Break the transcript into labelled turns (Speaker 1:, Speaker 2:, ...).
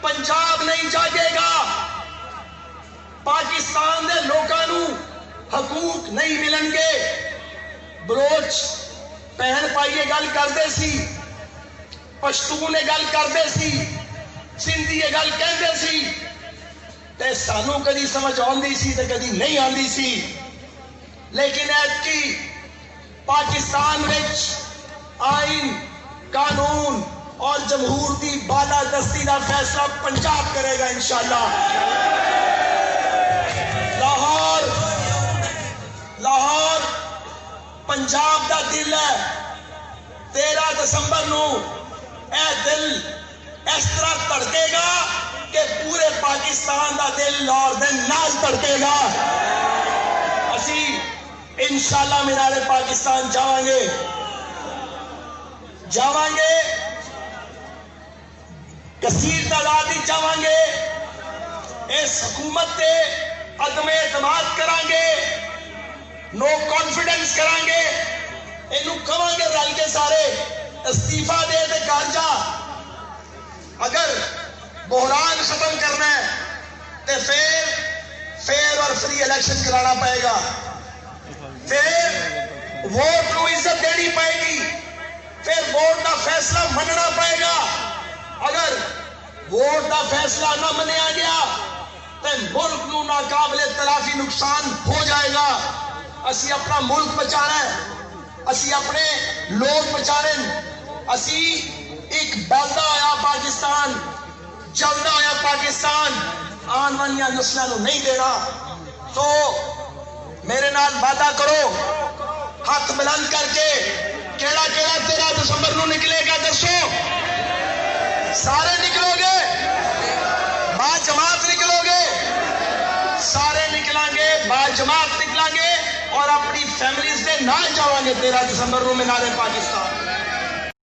Speaker 1: पंजाब नहीं जागेगा, पाकिस्तान दे लोकां नू हकूक नहीं मिलणगे। बलोच पहन पाइए गल करदे सी, पश्तून ये गल करदे सी, सिंधी ये गल कहंदे सी, ते सानू कदी समझ आउंदी सी ते कदी नहीं आउंदी सी। लेकिन ऐतकी पाकिस्तान विच आइन, कानून और जमहूर की बालादस्ती का फैसला पंजाब करेगा इंशाअल्लाह। लाहौर पंजाब का दिल है। 13 दिसंबर नू ए दिल इस तरह धड़केगा कि पूरे पाकिस्तान का दिल लाहौर दे नाल धड़केगा। असी इंशाअल्लाह मीनारे पाकिस्तान जावांगे, कसीर तादाद ही जावांगे। इस हुकूमत से अदम एतमाद करांगे, नो कॉन्फिडेंस करांगे, इनू कहांगे रल के सारे इस्तीफा दे ते घर जा। अगर बहरान खत्म करना है तो फिर फेयर और फ्री इलेक्शन कराना पड़ेगा, फिर वोट को इज्जत देनी पड़ेगी, फिर वोट का फैसला मनना पड़ेगा। अगर वोट का फैसला न मनिया गया तो मुल्क को नाकाबिले तलाफी नुकसान हो जाएगा। असी अपना मुल्क बचाना है, असी अपने लोग बचाने, असी एक बलदा होया पाकिस्तान, चलदा होया पाकिस्तान आने वाली नस्लों को नहीं देना। तो मेरे नाल वादा करो, हाथ बुलंद करके, केड़ा 13 दिसंबर को निकलेगा दसो? सारे निकलोगे? बाजमात निकलोगे? सारे निकलांगे, बाजमात निकलांगे और अपनी फैमिलीज के नाल जावांगे 13 दिसंबर को मीनारे पाकिस्तान।